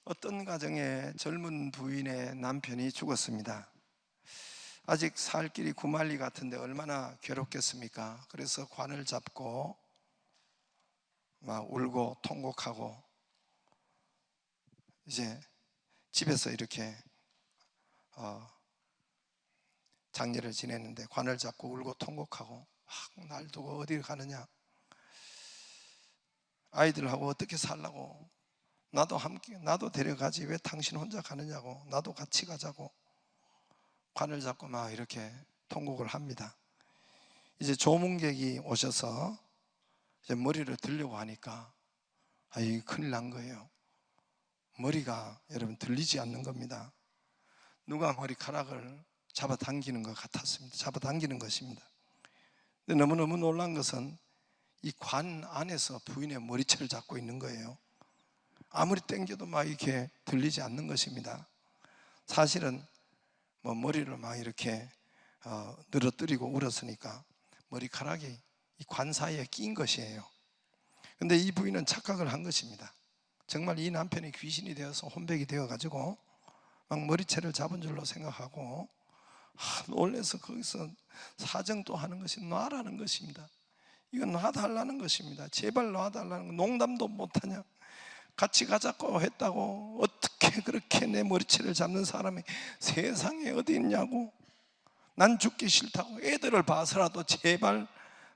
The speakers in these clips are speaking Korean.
어떤 가정에 젊은 부인의 남편이 죽었습니다. 아직 살 길이 구말리 같은데 얼마나 괴롭겠습니까? 그래서 관을 잡고 막 울고 통곡하고 이제 집에서 이렇게 장례를 지냈는데, 관을 잡고 울고 통곡하고 막 날 두고 어디를 가느냐, 아이들하고 어떻게 살라고, 나도 함께, 나도 데려가지 왜 당신 혼자 가느냐고, 나도 같이 가자고 관을 잡고 막 이렇게 통곡을 합니다. 이제 조문객이 오셔서 이제 머리를 들려고 하니까 아이 큰일 난 거예요. 머리가 여러분 들리지 않는 겁니다. 누가 머리카락을 잡아당기는 것 같았습니다. 잡아당기는 것입니다. 근데 너무너무 놀란 것은 이 관 안에서 부인의 머리채를 잡고 있는 거예요. 아무리 당겨도 막 이렇게 들리지 않는 것입니다. 사실은 뭐 머리를 막 이렇게 늘어뜨리고 울었으니까 머리카락이 이 관 사이에 낀 것이에요. 근데 이 부인은 착각을 한 것입니다. 정말 이 남편이 귀신이 되어서 혼백이 되어가지고 막 머리채를 잡은 줄로 생각하고 놀라서 거기서 사정도 하는 것이 놔라는 것입니다. 이건 놔달라는 것입니다. 제발 놔달라는 거. 농담도 못하냐, 같이 가자고 했다고 어떻게 그렇게 내 머리채를 잡는 사람이 세상에 어디 있냐고, 난 죽기 싫다고, 애들을 봐서라도 제발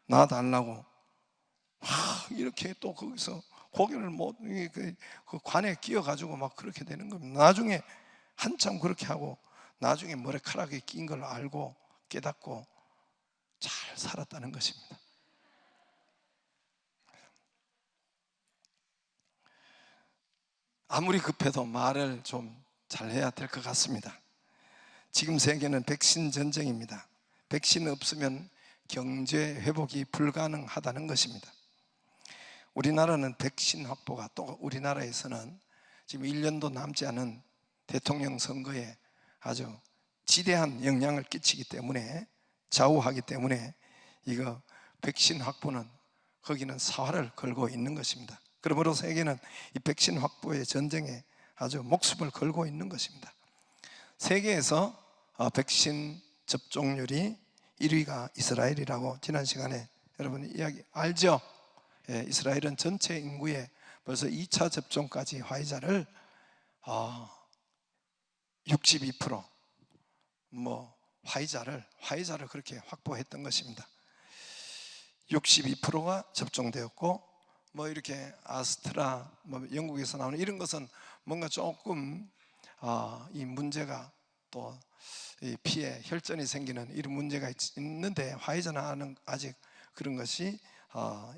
놔달라고 이렇게 또 거기서 고개를 못, 그 관에 끼어가지고 막 그렇게 되는 겁니다. 나중에 한참 그렇게 하고 나중에 머리카락에 낀 걸 알고 깨닫고 잘 살았다는 것입니다. 아무리 급해도 말을 좀 잘해야 될 것 같습니다. 지금 세계는 백신 전쟁입니다. 백신 없으면 경제 회복이 불가능하다는 것입니다. 우리나라는 백신 확보가, 또 우리나라에서는 지금 1년도 남지 않은 대통령 선거에 아주 지대한 영향을 끼치기 때문에, 좌우하기 때문에 이거 백신 확보는 거기는 사활을 걸고 있는 것입니다. 그러므로 세계는 이 백신 확보의 전쟁에 아주 목숨을 걸고 있는 것입니다. 세계에서 백신 접종률이 1위가 이스라엘이라고 지난 시간에 여러분 이야기 알죠? 예, 이스라엘은 전체 인구의 벌써 2차 접종까지 화이자를 62% 화이자를 그렇게 확보했던 것입니다. 62%가 접종되었고, 뭐 이렇게 아스트라, 영국에서 나오는 이런 것은 뭔가 조금 이 문제가, 또 이 피에 혈전이 생기는 이런 문제가 있는데, 화이자는 아직 그런 것이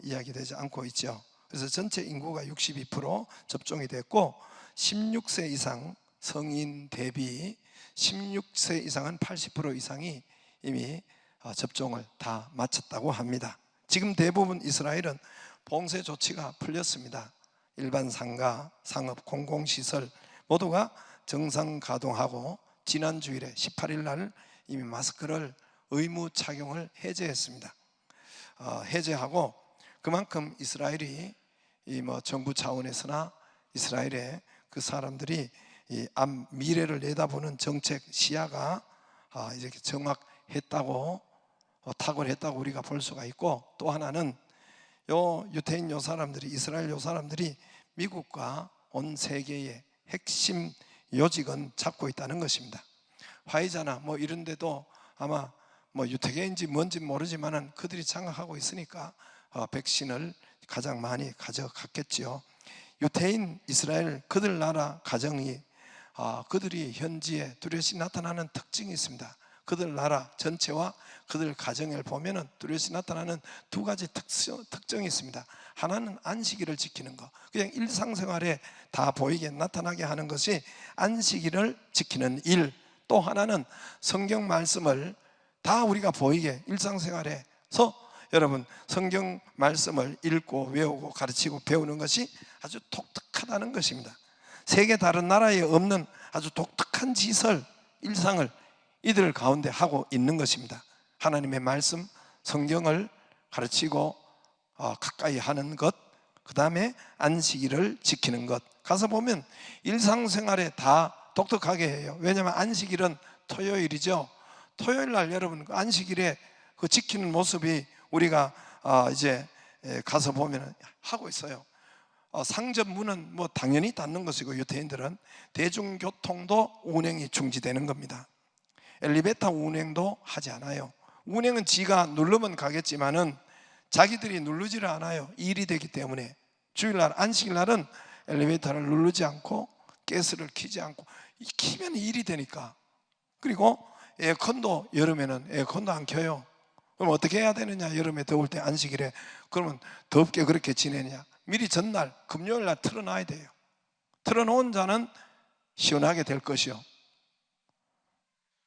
이야기되지 않고 있죠. 그래서 전체 인구가 62% 접종이 됐고, 16세 이상 성인 대비 16세 이상은 80% 이상이 이미 접종을 다 마쳤다고 합니다. 지금 대부분 이스라엘은 봉쇄 조치가 풀렸습니다. 일반 상가, 상업, 공공시설 모두가 정상 가동하고, 지난 주일에 18일 날 이미 마스크를 의무 착용을 해제했습니다. 해제하고, 그만큼 이스라엘이 정부 차원에서나 이스라엘의 그 사람들이 이 앞 미래를 내다보는 정책 시야가 이렇게 정확했다고, 탁월했다고 우리가 볼 수가 있고, 또 하나는 유태인 사람들이, 이스라엘 사람들이 미국과 온 세계의 핵심 요직은 잡고 있다는 것입니다. 화이자나 이런 데도 아마 유태계인지 뭔지 모르지만은 그들이 장악하고 있으니까 백신을 가장 많이 가져갔겠지요. 유태인 이스라엘 그들 나라 가정이 그들이 현지에 뚜렷이 나타나는 특징이 있습니다. 그들 나라 전체와 그들 가정을 보면은 뚜렷이 나타나는 두 가지 특징이 있습니다. 하나는 안식일을 지키는 것, 그냥 일상생활에 다 보이게 나타나게 하는 것이 안식일을 지키는 일. 또 하나는 성경 말씀을 다 우리가 보이게 일상생활에서 여러분 성경 말씀을 읽고 외우고 가르치고 배우는 것이 아주 독특하다는 것입니다. 세계 다른 나라에 없는 아주 독특한 지설, 일상을 이들 가운데 하고 있는 것입니다. 하나님의 말씀, 성경을 가르치고 가까이 하는 것, 그 다음에 안식일을 지키는 것. 가서 보면 일상생활에 다 독특하게 해요. 왜냐하면 안식일은 토요일이죠. 토요일 날 여러분 그 안식일에 그 지키는 모습이 우리가 이제 가서 보면 하고 있어요. 상점 문은 뭐 당연히 닫는 것이고, 유대인들은 대중교통도 운행이 중지되는 겁니다. 엘리베이터 운행도 하지 않아요. 운행은 지가 누르면 가겠지만은 자기들이 누르지를 않아요. 일이 되기 때문에. 주일날 안식일날은 엘리베이터를 누르지 않고 가스를 켜지 않고, 키면 일이 되니까. 그리고 에어컨도 여름에는 에어컨도 안 켜요. 그럼 어떻게 해야 되느냐? 여름에 더울 때 안식일에. 그러면 덥게 그렇게 지내느냐? 미리 전날 금요일날 틀어놔야 돼요. 틀어놓은 자는 시원하게 될 것이요,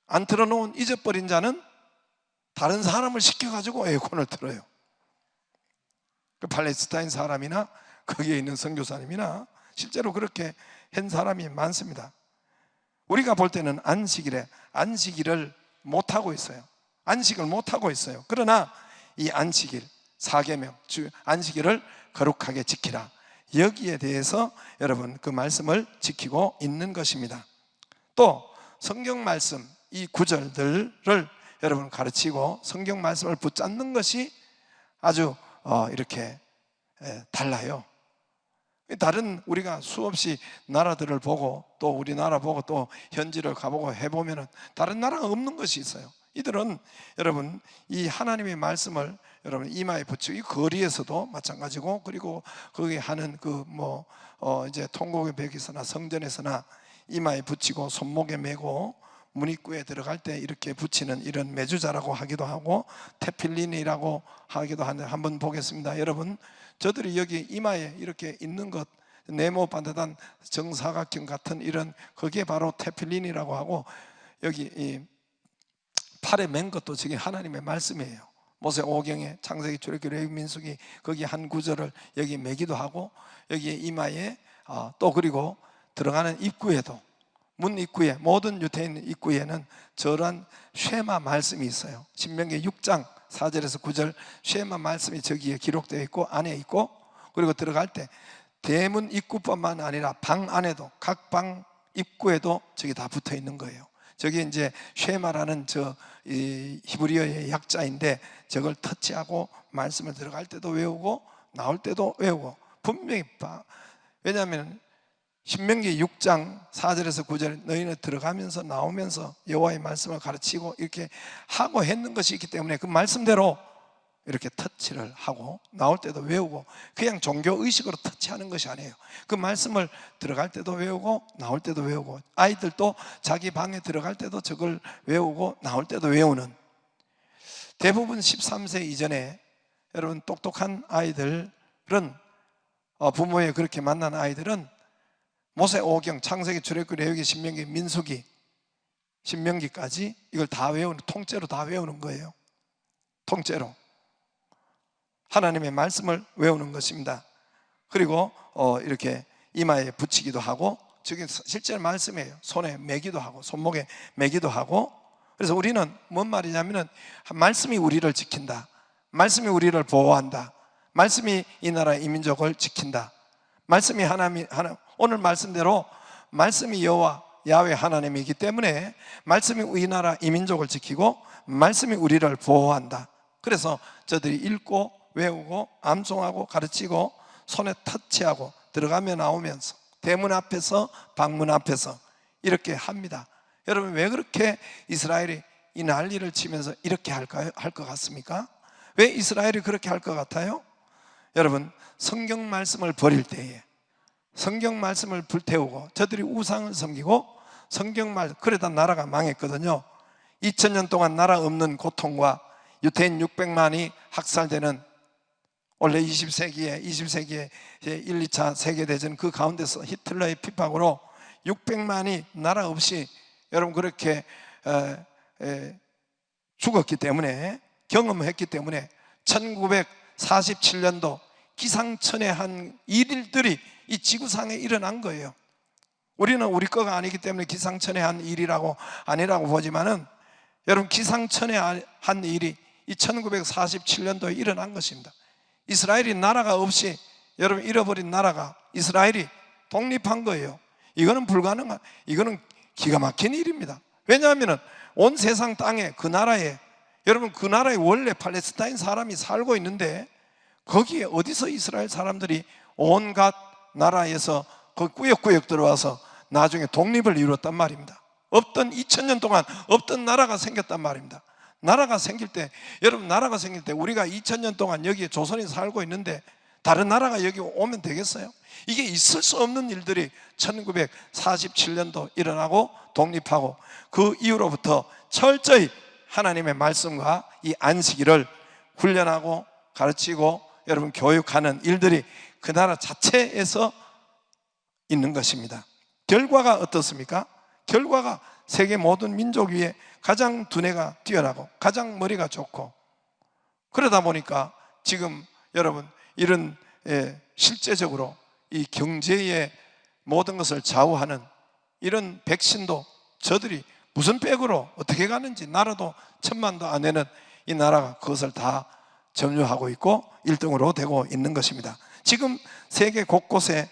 안 틀어놓은 잊어버린 자는 다른 사람을 시켜가지고 에어컨을 틀어요. 그 팔레스타인 사람이나 거기에 있는 선교사님이나 실제로 그렇게 한 사람이 많습니다. 우리가 볼 때는 안식일을 못하고 있어요. 안식을 못하고 있어요. 그러나 이 안식일, 사계명, 안식일을 거룩하게 지키라, 여기에 대해서 여러분 그 말씀을 지키고 있는 것입니다. 또 성경 말씀 이 구절들을 여러분 가르치고 성경 말씀을 붙잡는 것이 아주 이렇게 달라요. 다른 우리가 수없이 나라들을 보고 또 우리나라 보고 또 현지를 가보고 해보면은 다른 나라가 없는 것이 있어요. 이들은 여러분 이 하나님의 말씀을 여러분 이마에 붙이고, 이 거리에서도 마찬가지고, 그리고 거기 하는 이제 통곡의 벽에서나 성전에서나 이마에 붙이고 손목에 메고 문입구에 들어갈 때 이렇게 붙이는 이런 메주자라고 하기도 하고 테필린이라고 하기도 하는데, 한번 보겠습니다. 여러분, 저들이 여기 이마에 이렇게 있는 것, 네모 반듯한 정사각형 같은 이런, 그게 바로 테필린이라고 하고, 여기 이 팔에 맨 것도 저게 하나님의 말씀이에요. 모세 오경에 창세기, 출애굽기, 레위기, 민수기 거기 한 구절을 여기 매기도 하고, 여기에 이마에 또 그리고 들어가는 입구에도, 문 입구에, 모든 유대인 입구에는 저런 쉐마 말씀이 있어요. 신명기 6장 4절에서 9절 쉐마 말씀이 저기에 기록되어 있고 안에 있고, 그리고 들어갈 때 대문 입구뿐만 아니라 방 안에도, 각 방 입구에도 저기 다 붙어 있는 거예요. 저게 이제 쉐마라는 이 히브리어의 약자인데, 저걸 터치하고 말씀을 들어갈 때도 외우고 나올 때도 외우고 분명히 왜냐하면 신명기 6장 4절에서 9절 너희는 들어가면서 나오면서 여호와의 말씀을 가르치고 이렇게 하고 했는 것이 있기 때문에 그 말씀대로 이렇게 터치를 하고 나올 때도 외우고, 그냥 종교의식으로 터치하는 것이 아니에요. 그 말씀을 들어갈 때도 외우고 나올 때도 외우고, 아이들도 자기 방에 들어갈 때도 저걸 외우고 나올 때도 외우는, 대부분 13세 이전에 여러분 똑똑한 아이들은, 부모에 그렇게 만난 아이들은 모세 오경, 창세기, 출애굽기, 레위기, 신명기, 민수기, 신명기까지 이걸 다 외우는, 통째로 다 외우는 거예요. 통째로 하나님의 말씀을 외우는 것입니다. 그리고 이렇게 이마에 붙이기도 하고, 저게 실제 말씀이에요. 손에 매기도 하고 손목에 매기도 하고. 그래서 우리는 뭔 말이냐면은 말씀이 우리를 지킨다, 말씀이 우리를 보호한다, 말씀이 이 나라 이 민족을 지킨다, 말씀이 오늘 말씀대로 말씀이 여호와 야훼 하나님이기 때문에 말씀이 이 나라 이 민족을 지키고 말씀이 우리를 보호한다. 그래서 저들이 읽고 외우고 암송하고 가르치고 손에 터치하고 들어가며 나오면서 대문 앞에서 방문 앞에서 이렇게 합니다. 여러분, 왜 그렇게 이스라엘이 이 난리를 치면서 이렇게 할 것 같습니까? 왜 이스라엘이 그렇게 할 것 같아요? 여러분, 성경 말씀을 버릴 때에, 성경 말씀을 불태우고 저들이 우상을 섬기고 성경 말, 그러다 나라가 망했거든요. 2000년 동안 나라 없는 고통과 유대인 600만이 학살되는, 원래 20세기에 1, 2차 세계대전 그 가운데서 히틀러의 핍박으로 600만이 나라 없이 여러분 그렇게 죽었기 때문에, 경험했기 때문에 1947년도 기상천외한 일들이 이 지구상에 일어난 거예요. 우리는 우리 거가 아니기 때문에 기상천외한 일이라고 아니라고 보지만은, 여러분 기상천외한 일이 이 1947년도에 일어난 것입니다. 이스라엘이 나라가 없이 여러분 잃어버린 나라가 이스라엘이 독립한 거예요. 이거는 불가능한, 이거는 기가 막힌 일입니다. 왜냐하면 온 세상 땅에 그 나라에, 여러분 그 나라에 원래 팔레스타인 사람이 살고 있는데 거기에 어디서 이스라엘 사람들이 온갖 나라에서 그 꾸역꾸역 들어와서 나중에 독립을 이루었단 말입니다. 없던 2000년 동안 없던 나라가 생겼단 말입니다. 나라가 생길 때, 여러분 나라가 생길 때 우리가 2000년 동안 여기에 조선이 살고 있는데 다른 나라가 여기 오면 되겠어요? 이게 있을 수 없는 일들이 1947년도 일어나고 독립하고 그 이후로부터 철저히 하나님의 말씀과 이 안식일을 훈련하고 가르치고 여러분 교육하는 일들이 그 나라 자체에서 있는 것입니다. 결과가 어떻습니까? 결과가 세계 모든 민족 위에 가장 두뇌가 뛰어나고 가장 머리가 좋고, 그러다 보니까 지금 여러분 이런 실제적으로 이 경제의 모든 것을 좌우하는 이런 백신도 저들이 무슨 백으로 어떻게 가는지, 나라도 1000만도 안 되는 이 나라가 그것을 다 점유하고 있고 1등으로 되고 있는 것입니다. 지금 세계 곳곳에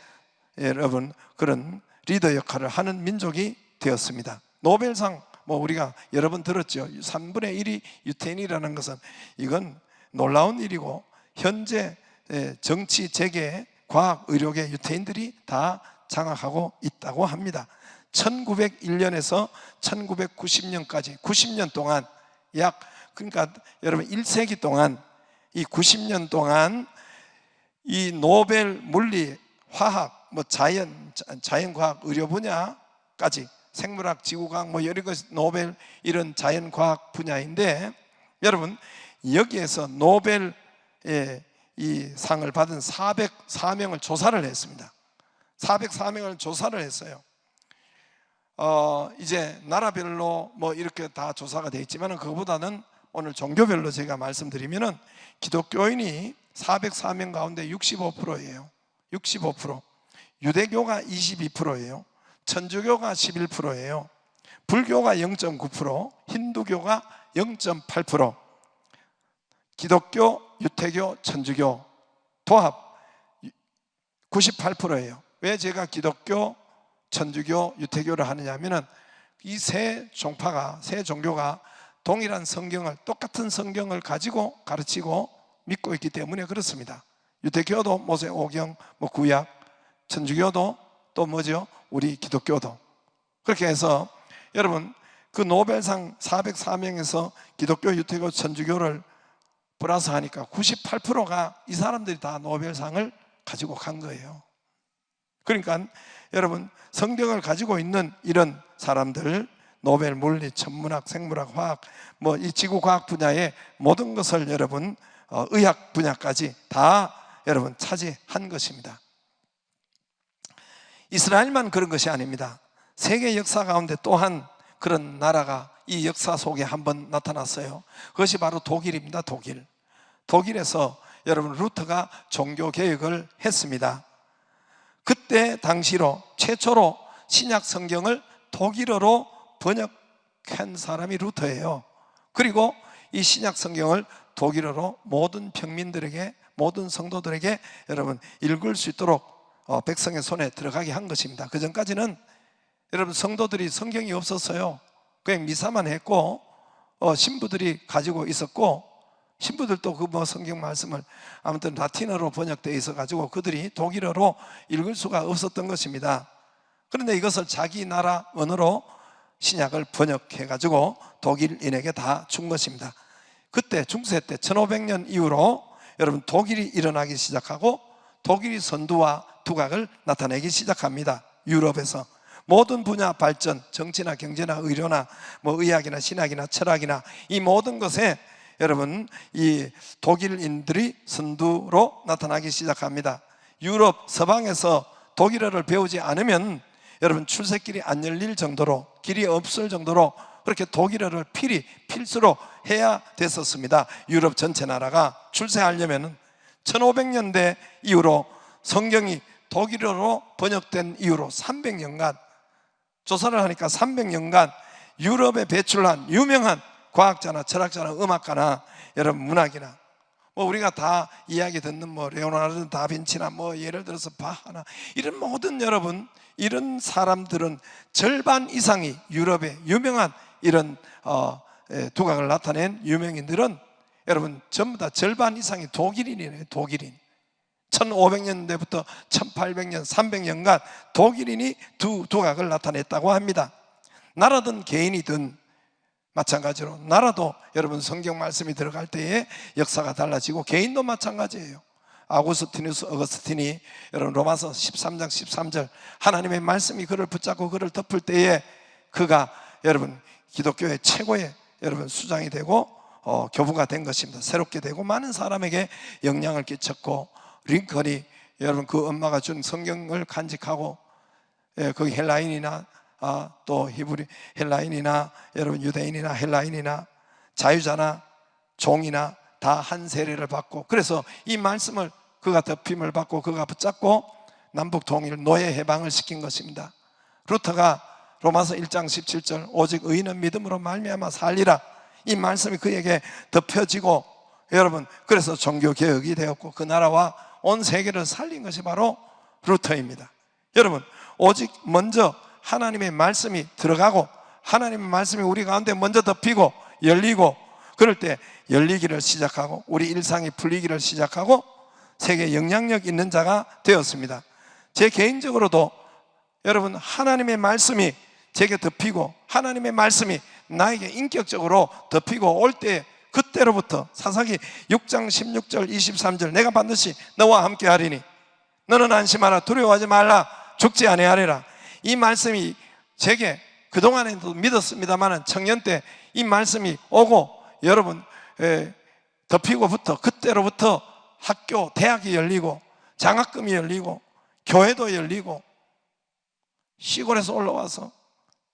여러분 그런 리더 역할을 하는 민족이 되었습니다. 노벨상 우리가 여러 번 들었죠. 3분의 1이 유태인이라는 것은 이건 놀라운 일이고, 현재 정치, 재계, 과학, 의료계 유태인들이 다 장악하고 있다고 합니다. 1901년에서 1990년까지 90년 동안 그러니까 여러분 1세기 동안 이 90년 동안 이 노벨 물리, 화학, 자연과학, 의료 분야까지 생물학, 지구과학 여러 것 노벨 이런 자연과학 분야인데, 여러분 여기에서 노벨 이 상을 받은 404명을 조사를 했습니다. 404명을 조사를 했어요. 이제 나라별로 이렇게 다 조사가 되어 있지만 그거보다는 오늘 종교별로 제가 말씀드리면은 기독교인이 404명 가운데 65%예요. 65%. 유대교가 22%예요. 천주교가 11%예요. 불교가 0.9%, 힌두교가 0.8%, 기독교, 유태교, 천주교 도합 98%예요. 왜 제가 기독교, 천주교, 유태교를 하느냐면은 이 세 종파가, 세 종교가 동일한 성경을, 똑같은 성경을 가지고 가르치고 믿고 있기 때문에 그렇습니다. 유태교도 모세오경, 구약, 천주교도 또 뭐죠? 우리 기독교도. 그렇게 해서 여러분 그 노벨상 404명에서 기독교, 유태교, 천주교를 플러스 하니까 98%가 이 사람들이 다 노벨상을 가지고 간 거예요. 그러니까 여러분 성경을 가지고 있는 이런 사람들, 노벨 물리, 천문학, 생물학, 화학, 이 지구과학 분야의 모든 것을 여러분 의학 분야까지 다 여러분 차지한 것입니다. 이스라엘만 그런 것이 아닙니다. 세계 역사 가운데 또한 그런 나라가 이 역사 속에 한번 나타났어요. 그것이 바로 독일입니다. 독일에서 여러분 루터가 종교 개혁을 했습니다. 그때 당시로 최초로 신약 성경을 독일어로 번역한 사람이 루터예요. 그리고 이 신약 성경을 독일어로 모든 평민들에게, 모든 성도들에게 여러분 읽을 수 있도록 백성의 손에 들어가게 한 것입니다. 그 전까지는 여러분 성도들이 성경이 없었어요. 그냥 미사만 했고 신부들이 가지고 있었고, 신부들도 그 성경 말씀을 아무튼 라틴어로 번역되어 있어 가지고 그들이 독일어로 읽을 수가 없었던 것입니다. 그런데 이것을 자기 나라 언어로 신약을 번역해 가지고 독일인에게 다 준 것입니다. 그때 중세 때 1500년 이후로 여러분 독일이 일어나기 시작하고 독일이 선두와 두각을 나타내기 시작합니다. 유럽에서 모든 분야 발전, 정치나 경제나 의료나 의학이나 신학이나 철학이나 이 모든 것에 여러분 이 독일인들이 선두로 나타나기 시작합니다. 유럽 서방에서 독일어를 배우지 않으면 여러분 출세길이 안 열릴 정도로, 길이 없을 정도로 그렇게 독일어를 필수로 해야 됐었습니다. 유럽 전체 나라가 출세하려면 1500년대 이후로 성경이 독일어로 번역된 이후로 300년간 조사를 하니까 300년간 유럽에 배출한 유명한 과학자나 철학자나 음악가나 여러분 문학이나 뭐 우리가 다 이야기 듣는 뭐 레오나르도 다빈치나 뭐 예를 들어서 바하나 이런 모든 여러분 이런 사람들은 절반 이상이 유럽의 유명한 이런 두각을 나타낸 유명인들은 여러분 전부 다 절반 이상이 독일인이에요. 독일인. 1500년대부터 1800년 300년간 독일인이 두각을 나타냈다고 합니다. 나라든 개인이든 마찬가지로 나라도 여러분 성경 말씀이 들어갈 때에 역사가 달라지고 개인도 마찬가지예요. 아구스티누스 어거스틴이 여러분 로마서 13장 13절 하나님의 말씀이 그를 붙잡고 그를 덮을 때에 그가 여러분 기독교의 최고의 여러분 수장이 되고 교부가 된 것입니다. 새롭게 되고 많은 사람에게 영향을 끼쳤고 링컨이 여러분 그 엄마가 준 성경을 간직하고 거기 헬라인이나 또 히브리 헬라인이나 여러분 유대인이나 헬라인이나 자유자나 종이나 다 한 세례를 받고 그래서 이 말씀을 그가 덮임을 받고 그가 붙잡고 남북 통일 노예 해방을 시킨 것입니다. 루터가 로마서 1장 17절 오직 의인은 믿음으로 말미암아 살리라 이 말씀이 그에게 덮여지고 여러분 그래서 종교개혁이 되었고 그 나라와 온 세계를 살린 것이 바로 루터입니다. 여러분 오직 먼저 하나님의 말씀이 들어가고 하나님의 말씀이 우리 가운데 먼저 덮이고 열리고 그럴 때 열리기를 시작하고 우리 일상이 풀리기를 시작하고 세계에 영향력 있는 자가 되었습니다. 제 개인적으로도 여러분 하나님의 말씀이 제게 덮이고 하나님의 말씀이 나에게 인격적으로 덮이고 올 때 그때로부터 사사기 6장 16절 23절 내가 반드시 너와 함께 하리니 너는 안심하라 두려워하지 말라 죽지 아니하리라 이 말씀이 제게 그동안에도 믿었습니다만 청년 때 이 말씀이 오고 여러분 덮이고부터 그때로부터 학교 대학이 열리고 장학금이 열리고 교회도 열리고 시골에서 올라와서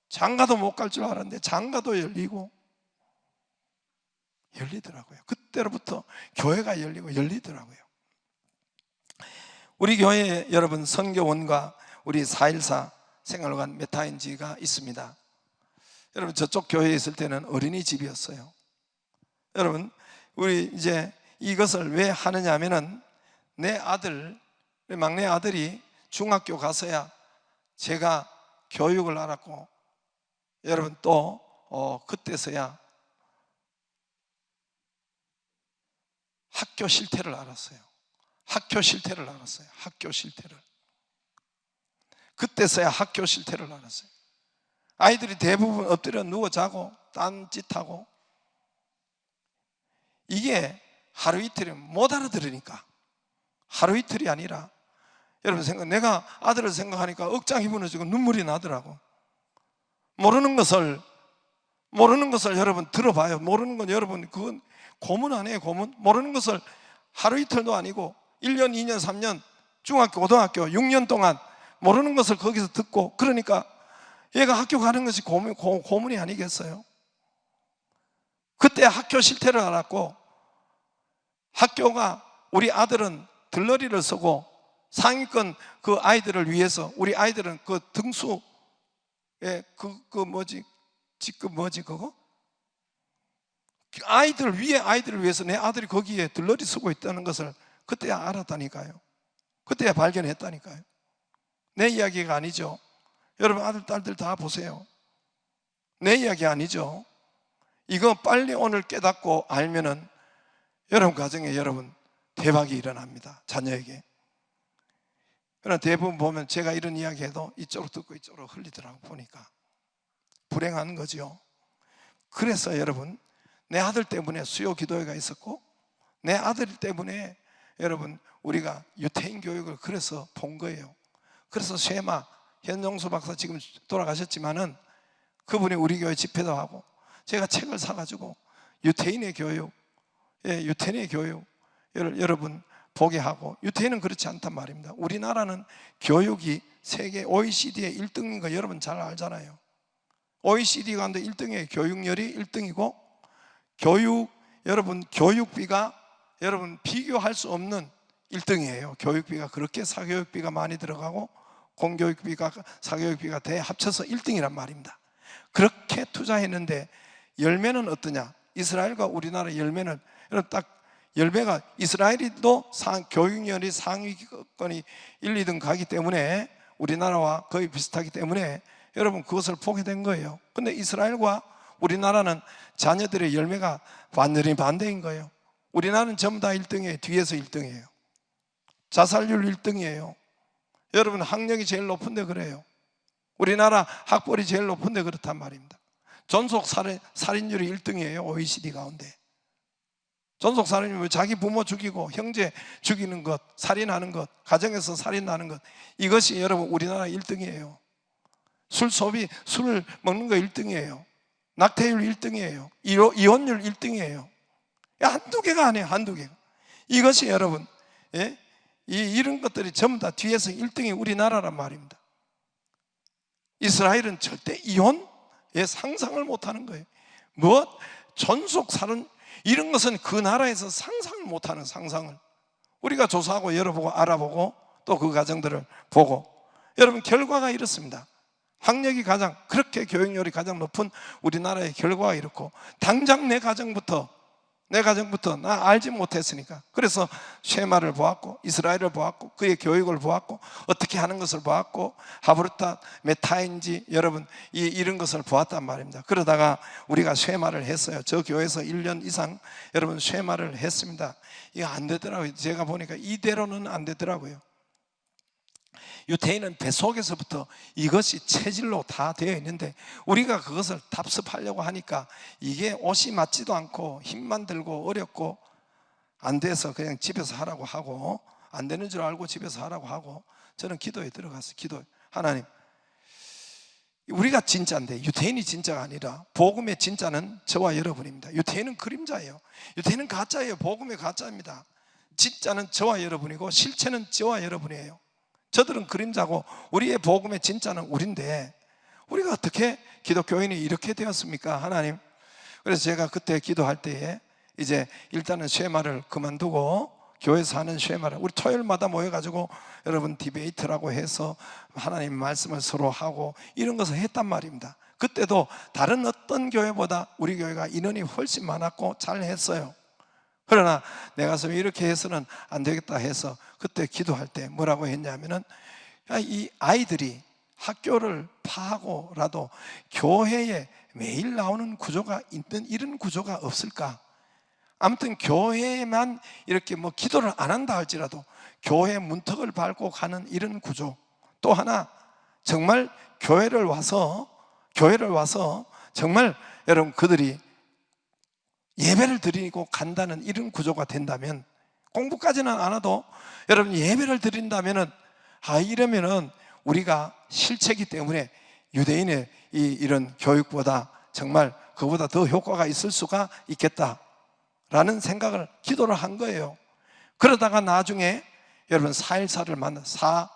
장가도 못 갈 줄 알았는데 장가도 열리고 열리더라고요. 그때로부터 교회가 열리고 열리더라고요. 우리 교회에 여러분 선교원과 우리 4.14 생활관 메타인지가 있습니다. 여러분 저쪽 교회에 있을 때는 어린이집이었어요. 여러분 우리 이제 이것을 왜 하느냐 하면은 내 아들 막내 아들이 중학교 가서야 제가 교육을 알았고 여러분 또 그때서야 학교 실태를 알았어요. 학교 실태를 알았어요. 학교 실태를 그때서야 학교 실태를 알았어요. 아이들이 대부분 엎드려 누워 자고 딴짓하고 이게 하루 이틀이 못 알아들으니까 하루 이틀이 아니라 여러분 내가 아들을 생각하니까 억장이 무너지고 눈물이 나더라고. 모르는 것을 여러분 들어봐요. 모르는 건 여러분 그건 고문 아니에요. 고문. 모르는 것을 하루 이틀도 아니고 1년 2년 3년 중학교 고등학교 6년 동안 모르는 것을 거기서 듣고 그러니까 얘가 학교 가는 것이 고문이 아니겠어요? 그때 학교 실태를 알았고 학교가 우리 아들은 들러리를 쓰고 상위권 그 아이들을 위해서 우리 아이들은 그 등수에 그거? 아이들 위에 아이들을 위해서 내 아들이 거기에 들러리 쓰고 있다는 것을 그때야 알았다니까요. 그때야 발견했다니까요. 내 이야기가 아니죠. 여러분 아들 딸들 다 보세요. 내 이야기 아니죠. 이거 빨리 오늘 깨닫고 알면은 여러분 가정에 여러분 대박이 일어납니다. 자녀에게. 그러나 대부분 보면 제가 이런 이야기해도 이쪽으로 듣고 이쪽으로 흘리더라고 보니까 불행한 거죠. 그래서 여러분 내 아들 때문에 수요 기도회가 있었고 내 아들 때문에 여러분 우리가 유태인 교육을 그래서 본 거예요. 그래서 쉐마 현종수 박사 지금 돌아가셨지만은 그분이 우리 교회 집회도 하고 제가 책을 사가지고 유태인의 교육, 유태인의 교육 여러분 보게 하고 유태인은 그렇지 않단 말입니다. 우리나라는 교육이 세계 OECD의 1등인 거 여러분 잘 알잖아요. OECD 가운데 1등이에요. 교육열이 1등이고 여러분 교육비가 여러분 비교할 수 없는 1등이에요. 교육비가 그렇게 사교육비가 많이 들어가고 공교육비가 사교육비가 대 합쳐서 1등이란 말입니다. 그렇게 투자했는데 열매는 어떠냐? 이스라엘과 우리나라 열매는 여러분 딱 열매가 이스라엘도 교육열이 상위권이 1, 2등 가기 때문에 우리나라와 거의 비슷하기 때문에 여러분 그것을 보게 된 거예요. 근데 이스라엘과 우리나라는 자녀들의 열매가 완전히 반대인 거예요. 우리나라는 전부 다 1등이에요. 뒤에서 1등이에요. 자살률 1등이에요. 여러분 학력이 제일 높은데 그래요. 우리나라 학벌이 제일 높은데 그렇단 말입니다. 전속 살인율이 1등이에요. OECD 가운데. 전속 살인이면 자기 부모 죽이고 형제 죽이는 것, 살인하는 것, 가정에서 살인하는 것, 이것이 여러분 우리나라 1등이에요. 술 소비, 술을 먹는 거 1등이에요. 낙태율 1등이에요. 이혼율 1등이에요. 한두 개가 아니에요. 한두 개가. 이것이 여러분, 예? 이런 것들이 전부 다 뒤에서 1등이 우리나라란 말입니다. 이스라엘은 절대 이혼의 상상을 못하는 거예요. 무엇? 전속 살인, 이런 것은 그 나라에서 상상을 못하는 상상을 우리가 조사하고 열어보고 알아보고 또 그 가정들을 보고, 여러분 결과가 이렇습니다. 학력이 가장, 그렇게 교육열이 가장 높은 우리나라의 결과가 이렇고, 당장 내 가정부터 나 알지 못했으니까, 그래서 쉐마를 보았고 이스라엘을 보았고 그의 교육을 보았고 어떻게 하는 것을 보았고 하브르타 메타인지 여러분 이런 것을 보았단 말입니다. 그러다가 우리가 쉐마를 했어요. 저 교회에서 1년 이상 여러분 쉐마를 했습니다. 이거 안 되더라고요. 제가 보니까 이대로는 안 되더라고요. 유태인은 뱃속에서부터 이것이 체질로 다 되어 있는데 우리가 그것을 답습하려고 하니까 이게 옷이 맞지도 않고 힘만 들고 어렵고 안 돼서 그냥 집에서 하라고 하고, 안 되는 줄 알고 집에서 하라고 하고, 저는 기도에 들어갔어요. 기도에, 하나님, 우리가 진짜인데 유태인이 진짜가 아니라 복음의 진짜는 저와 여러분입니다. 유태인은 그림자예요. 유태인은 가짜예요. 복음의 가짜입니다. 진짜는 저와 여러분이고 실체는 저와 여러분이에요. 저들은 그림자고 우리의 복음의 진짜는 우리인데 우리가 어떻게 기독교인이 이렇게 되었습니까? 하나님. 그래서 제가 그때 기도할 때에 이제 일단은 쉐마를 그만두고 교회에서 하는 쉐마를, 우리 토요일마다 모여가지고 여러분 디베이트라고 해서 하나님 말씀을 서로 하고 이런 것을 했단 말입니다. 그때도 다른 어떤 교회보다 우리 교회가 인원이 훨씬 많았고 잘 했어요. 그러나 내 가슴에 이렇게 해서는 안 되겠다 해서 그때 기도할 때 뭐라고 했냐면은, 이 아이들이 학교를 파하고라도 교회에 매일 나오는 구조가 있는 이런 구조가 없을까? 아무튼 교회에만 이렇게 뭐 기도를 안 한다 할지라도 교회 문턱을 밟고 가는 이런 구조. 또 하나, 정말 교회를 와서 정말 여러분 그들이 예배를 드리고 간다는 이런 구조가 된다면, 공부까지는 안 와도 여러분 예배를 드린다면은, 이러면은 우리가 실체이기 때문에 유대인의 이런 교육보다 정말 그보다 더 효과가 있을 수가 있겠다라는 생각을, 기도를 한 거예요. 그러다가 나중에 여러분 414를 만나, 14,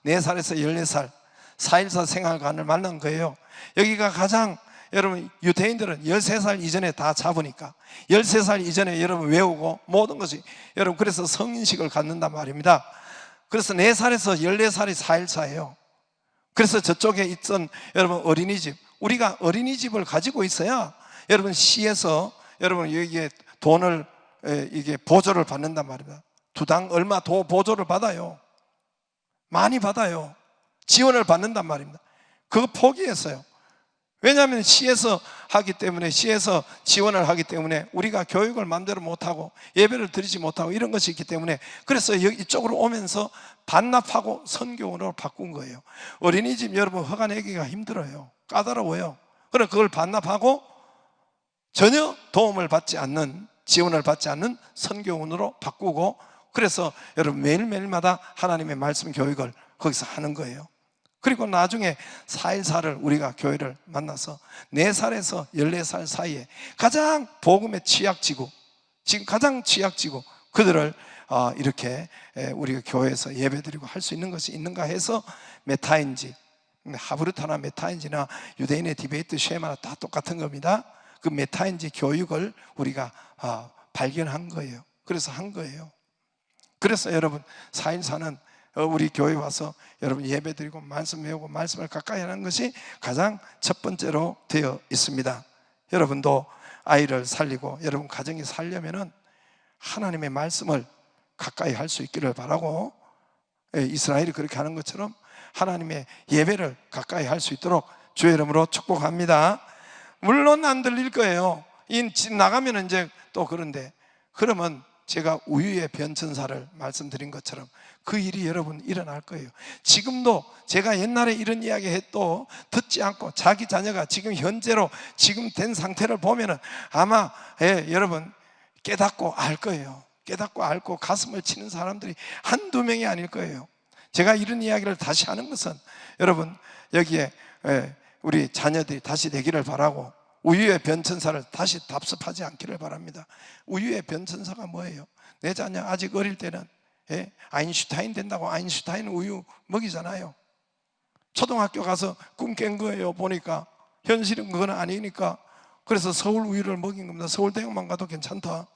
4살에서 14살 414 생활관을 만난 거예요. 여기가 가장, 여러분 유대인들은 13살 이전에 다 잡으니까 13살 이전에 여러분 외우고 모든 것이, 여러분 그래서 성인식을 갖는단 말입니다. 그래서 4살에서 14살이 414예요. 그래서 저쪽에 있던 여러분 어린이집, 우리가 어린이집을 가지고 있어야 여러분 시에서 여러분 여기에 돈을 이게 보조를 받는단 말입니다. 두당 얼마 보조를 받아요. 많이 받아요. 지원을 받는단 말입니다. 그거 포기했어요. 왜냐하면 시에서 하기 때문에, 시에서 지원을 하기 때문에 우리가 교육을 마음대로 못하고 예배를 드리지 못하고 이런 것이 있기 때문에, 그래서 이쪽으로 오면서 반납하고 선교원으로 바꾼 거예요. 어린이집 여러분 허가 내기가 힘들어요. 까다로워요. 그럼 그걸 반납하고 전혀 도움을 받지 않는, 지원을 받지 않는 선교원으로 바꾸고, 그래서 여러분 매일매일마다 하나님의 말씀 교육을 거기서 하는 거예요. 그리고 나중에 414를 우리가 교회를 만나서 4살에서 14살 사이에 가장 복음의 취약지구, 지금 가장 취약지구, 그들을 이렇게 우리가 교회에서 예배드리고 할 수 있는 것이 있는가 해서 메타인지, 하브르타나 메타인지나 유대인의 디베이트 쉐마나 다 똑같은 겁니다. 그 메타인지 교육을 우리가 발견한 거예요. 그래서 한 거예요. 그래서 여러분 414는 우리 교회 와서 여러분 예배드리고 말씀 외우고 말씀을 가까이 하는 것이 가장 첫 번째로 되어 있습니다. 여러분도 아이를 살리고 여러분 가정이 살려면은 하나님의 말씀을 가까이 할 수 있기를 바라고, 이스라엘이 그렇게 하는 것처럼 하나님의 예배를 가까이 할 수 있도록 주의 이름으로 축복합니다. 물론 안 들릴 거예요. 집 나가면 이제 또 그런데, 그러면 제가 우유의 변천사를 말씀드린 것처럼 그 일이 여러분 일어날 거예요. 지금도 제가 옛날에 이런 이야기 해도 듣지 않고 자기 자녀가 지금 현재로 지금 된 상태를 보면은 아마 여러분 깨닫고 알 거예요. 깨닫고 알고 가슴을 치는 사람들이 한두 명이 아닐 거예요. 제가 이런 이야기를 다시 하는 것은 여러분 여기에 우리 자녀들이 다시 되기를 바라고, 우유의 변천사를 다시 답습하지 않기를 바랍니다. 우유의 변천사가 뭐예요? 내 자녀 아직 어릴 때는 아인슈타인 된다고 아인슈타인 우유 먹이잖아요. 초등학교 가서 꿈 깬 거예요. 보니까 현실은 그건 아니니까. 그래서 서울 우유를 먹인 겁니다. 서울대학만 가도 괜찮다.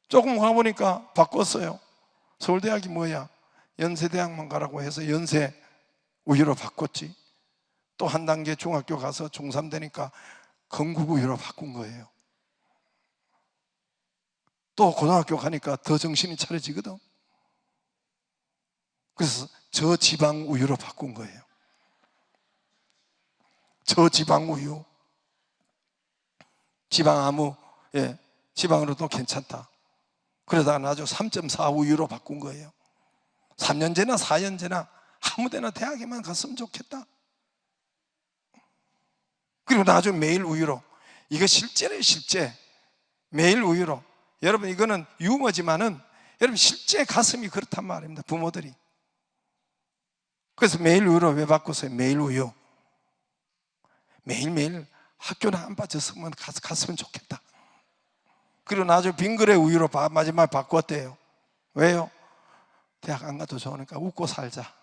조금 가보니까 바꿨어요. 서울대학이 뭐야? 연세대학만 가라고 해서 연세 우유로 바꿨지. 또 한 단계 중학교 가서 중3 되니까 건국우유로 바꾼 거예요. 또 고등학교 가니까 더 정신이 차려지거든. 그래서 저지방 우유로 바꾼 거예요. 저지방 우유. 지방 아무, 지방으로도 괜찮다. 그러다가 나중 3.4 우유로 바꾼 거예요. 3년제나 4년제나 아무데나 대학에만 갔으면 좋겠다. 그리고 나중에 매일 우유로. 이거 실제래요, 실제. 매일 우유로. 여러분 이거는 유머지만은 여러분 실제 가슴이 그렇단 말입니다. 부모들이. 그래서 매일 우유로 왜 바꿨어요? 매일 우유. 매일매일 학교는 안 빠졌으면 갔으면 좋겠다. 그리고 나중에 빙그레 우유로 마지막에 바꿨대요. 왜요? 대학 안 가도 좋으니까 웃고 살자.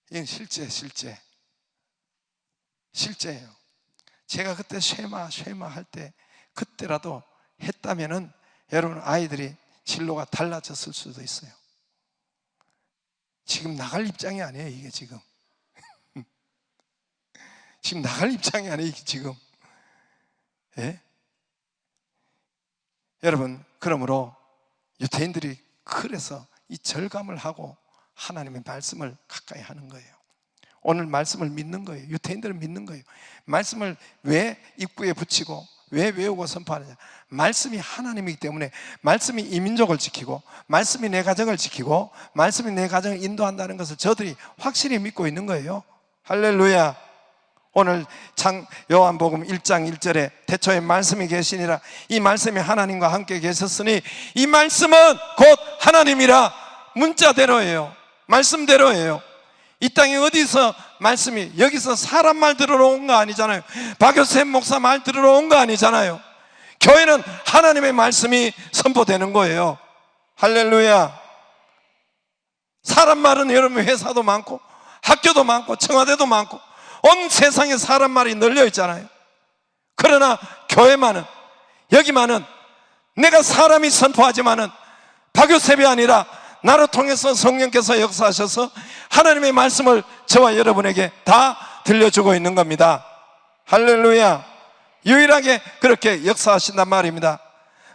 이건 실제예요. 제가 그때 쉐마 할 때 그때라도 했다면은 여러분 아이들이 진로가 달라졌을 수도 있어요. 지금 나갈 입장이 아니에요. 이게 지금 지금 나갈 입장이 아니에요. 이게 지금. 여러분 그러므로 유대인들이 그래서 이 절감을 하고 하나님의 말씀을 가까이 하는 거예요. 오늘 말씀을 믿는 거예요. 유대인들은 믿는 거예요. 말씀을 왜 입구에 붙이고 왜 외우고 선포하느냐? 말씀이 하나님이기 때문에, 말씀이 이 민족을 지키고 말씀이 내 가정을 지키고 말씀이 내 가정을 인도한다는 것을 저들이 확실히 믿고 있는 거예요. 할렐루야. 오늘 요한복음 1장 1절에 태초에 말씀이 계시니라. 이 말씀이 하나님과 함께 계셨으니 이 말씀은 곧 하나님이라. 문자대로예요. 말씀대로예요. 이 땅에 어디서 말씀이, 여기서 사람 말 들으러 온 거 아니잖아요. 박효셉 목사 말 들으러 온 거 아니잖아요. 교회는 하나님의 말씀이 선포되는 거예요. 할렐루야. 사람 말은 여러분 회사도 많고 학교도 많고 청와대도 많고 온 세상에 사람 말이 널려 있잖아요. 그러나 교회만은, 여기만은 내가 사람이 선포하지만은 박효셉이 아니라 나를 통해서 성령께서 역사하셔서 하나님의 말씀을 저와 여러분에게 다 들려주고 있는 겁니다. 할렐루야. 유일하게 그렇게 역사하신단 말입니다.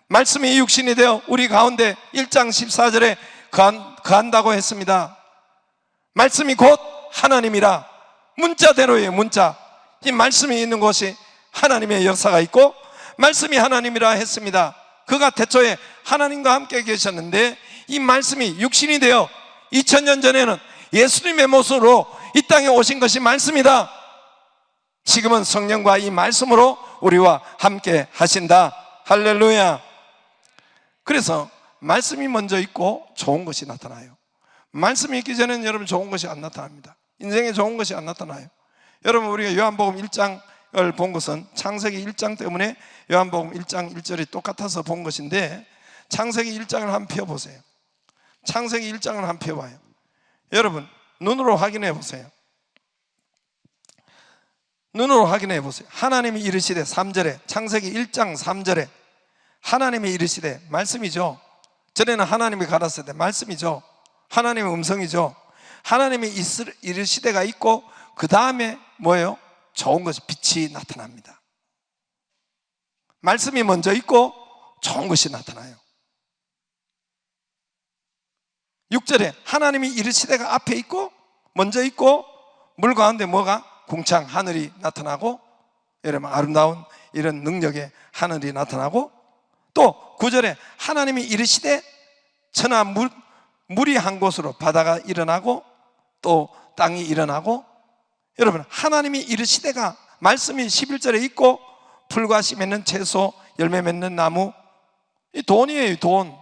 말씀이 육신이 되어 우리 가운데 1장 14절에 거한다고 했습니다. 말씀이 곧 하나님이라. 문자대로예요. 문자. 이 말씀이 있는 곳이 하나님의 역사가 있고 말씀이 하나님이라 했습니다. 그가 태초에 하나님과 함께 계셨는데 이 말씀이 육신이 되어 2000년 전에는 예수님의 모습으로 이 땅에 오신 것이 말씀이다. 지금은 성령과 이 말씀으로 우리와 함께 하신다. 할렐루야. 그래서 말씀이 먼저 있고 좋은 것이 나타나요. 말씀이 있기 전에는 여러분 좋은 것이 안 나타납니다. 인생에 좋은 것이 안 나타나요. 여러분 우리가 요한복음 1장을 본 것은 창세기 1장 때문에 요한복음 1장 1절이 똑같아서 본 것인데, 창세기 1장을 한번 펴보세요. 창세기 1장을 한번 펴봐요. 여러분 눈으로 확인해 보세요. 눈으로 확인해 보세요. 하나님이 이르시되 3절에, 창세기 1장 3절에 하나님이 이르시되, 말씀이죠. 전에는 하나님이 가라사대 말씀이죠. 하나님의 음성이죠. 하나님이 이르 시대가 있고 그 다음에 뭐예요? 좋은 것이 빛이 나타납니다. 말씀이 먼저 있고 좋은 것이 나타나요. 6절에 하나님이 이르 시대가 앞에 있고 먼저 있고 물 가운데 뭐가? 궁창 하늘이 나타나고, 여러분 아름다운 이런 능력의 하늘이 나타나고, 또 9절에 하나님이 이르시되 천하 물이 한 곳으로 바다가 일어나고 또 땅이 일어나고, 여러분 하나님이 이르시되가 말씀이 11절에 있고 풀과 씨 맺는 채소, 열매 맺는 나무, 이 돈이에요. 돈.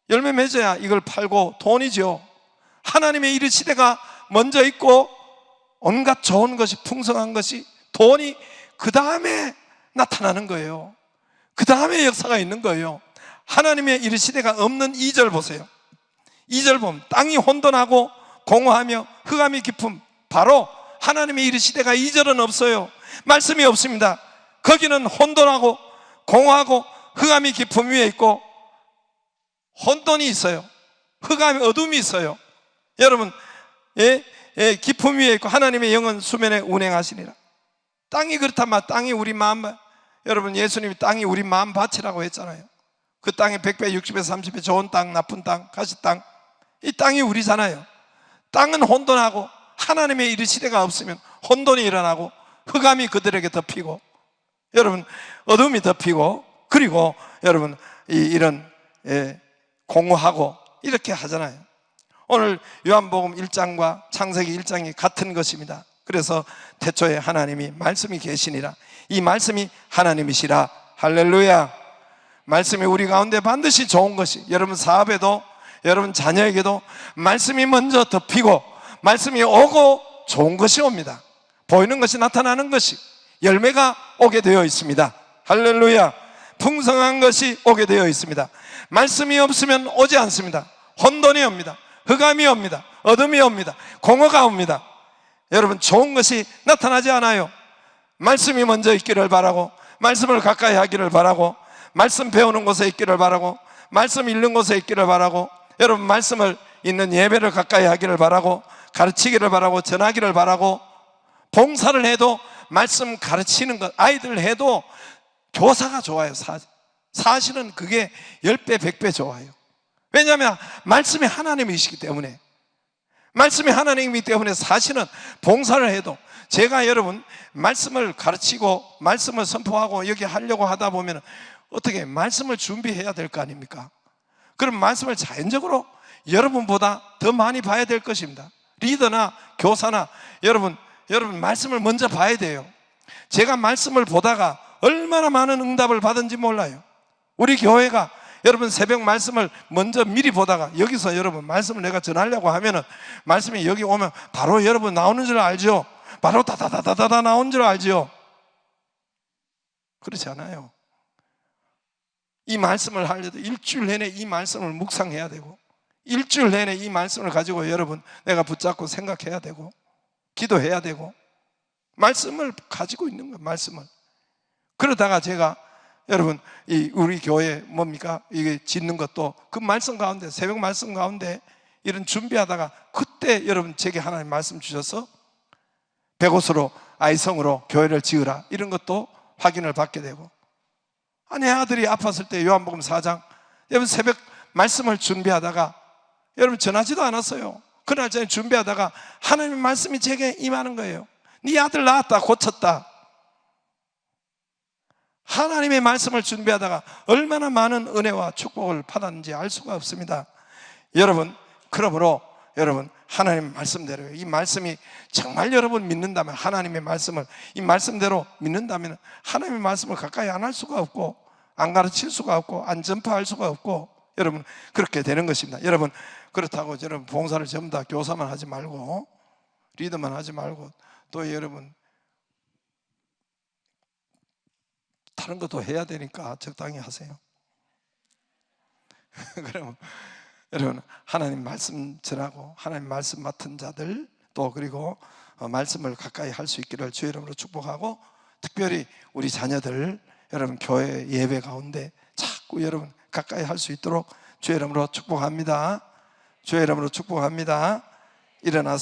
열매 맺어야 이걸 팔고 돈이죠. 하나님의 이르시되가 먼저 있고 온갖 좋은 것이, 풍성한 것이, 돈이 그 다음에 나타나는 거예요. 그 다음에 역사가 있는 거예요. 하나님의 이르시되가 없는 2절 보세요. 2절 보면 땅이 혼돈하고 공허하며 흑암이 깊음, 바로 하나님의 이르시되가 2절은 없어요. 말씀이 없습니다. 거기는 혼돈하고 공허하고 흑암이 깊음 위에 있고, 혼돈이 있어요. 흑암이, 어둠이 있어요. 여러분, 깊음 위에 있고 하나님의 영은 수면에 운행하시니라. 땅이 그렇다면 땅이 우리 마음, 여러분 예수님이 땅이 우리 마음 밭이라고 했잖아요. 그 땅에 100배, 60배, 30배 좋은 땅, 나쁜 땅, 가시땅, 이 땅이 우리잖아요. 땅은 혼돈하고 하나님의 이르시되가 없으면 혼돈이 일어나고 흑암이 그들에게 덮이고, 여러분 어둠이 덮이고, 그리고 여러분 이런 공허하고 이렇게 하잖아요. 오늘 요한복음 1장과 창세기 1장이 같은 것입니다. 그래서 태초에 하나님이 말씀이 계시니라. 이 말씀이 하나님이시라. 할렐루야. 말씀이 우리 가운데 반드시 좋은 것이, 여러분 사업에도 여러분 자녀에게도 말씀이 먼저 덮이고 말씀이 오고 좋은 것이 옵니다. 보이는 것이, 나타나는 것이, 열매가 오게 되어 있습니다. 할렐루야. 풍성한 것이 오게 되어 있습니다. 말씀이 없으면 오지 않습니다. 혼돈이 옵니다. 흑암이 옵니다. 어둠이 옵니다. 공허가 옵니다. 여러분 좋은 것이 나타나지 않아요. 말씀이 먼저 있기를 바라고, 말씀을 가까이 하기를 바라고, 말씀 배우는 곳에 있기를 바라고, 말씀 읽는 곳에 있기를 바라고, 여러분 말씀을 있는 예배를 가까이 하기를 바라고, 가르치기를 바라고, 전하기를 바라고, 봉사를 해도 말씀 가르치는 것, 아이들 해도 교사가 좋아요. 사실은 그게 10배 100배 좋아요. 왜냐하면 말씀이 하나님이시기 때문에, 말씀이 하나님이기 때문에 사실은 봉사를 해도, 제가 여러분 말씀을 가르치고 말씀을 선포하고 여기 하려고 하다 보면 어떻게 말씀을 준비해야 될 거 아닙니까? 그럼 말씀을 자연적으로 여러분보다 더 많이 봐야 될 것입니다. 리더나 교사나 여러분 말씀을 먼저 봐야 돼요. 제가 말씀을 보다가 얼마나 많은 응답을 받은지 몰라요. 우리 교회가 여러분 새벽 말씀을 먼저 미리 보다가, 여기서 여러분 말씀을 내가 전하려고 하면은 말씀이 여기 오면 바로 여러분 나오는 줄 알죠? 바로 다다다다다 나오는 줄 알죠? 그렇지 않아요. 이 말씀을 하려도 일주일 내내 이 말씀을 묵상해야 되고, 일주일 내내 이 말씀을 가지고 여러분 내가 붙잡고 생각해야 되고, 기도해야 되고, 말씀을 가지고 있는 거예요. 말씀을. 그러다가 제가 여러분 우리 교회 뭡니까? 이게 짓는 것도 그 말씀 가운데, 새벽 말씀 가운데 이런 준비하다가 그때 여러분 제게 하나님 말씀 주셔서 100옷으로 아이성으로 교회를 지으라, 이런 것도 확인을 받게 되고, 내 아들이 아팠을 때 요한복음 4장 여러분 새벽 말씀을 준비하다가 여러분 전하지도 않았어요. 그날 전에 준비하다가 하나님의 말씀이 제게 임하는 거예요. 네 아들 낳았다, 고쳤다. 하나님의 말씀을 준비하다가 얼마나 많은 은혜와 축복을 받았는지 알 수가 없습니다. 여러분, 그러므로 여러분 하나님 말씀대로, 이 말씀이 정말 여러분 믿는다면, 하나님의 말씀을 이 말씀대로 믿는다면 하나님의 말씀을 가까이 안 할 수가 없고, 안 가르칠 수가 없고, 안 전파할 수가 없고, 여러분 그렇게 되는 것입니다. 여러분 그렇다고 여러분 봉사를 전부 다 교사만 하지 말고, 리더만 하지 말고, 또 여러분 다른 것도 해야 되니까 적당히 하세요. 그러면 여러분 하나님 말씀 전하고 하나님 말씀 맡은 자들, 또 그리고 말씀을 가까이 할 수 있기를 주의 이름으로 축복하고, 특별히 우리 자녀들 여러분 교회 예배 가운데 자꾸 여러분 가까이 할 수 있도록 주의 이름으로 축복합니다. 주의 이름으로 축복합니다. 일어나서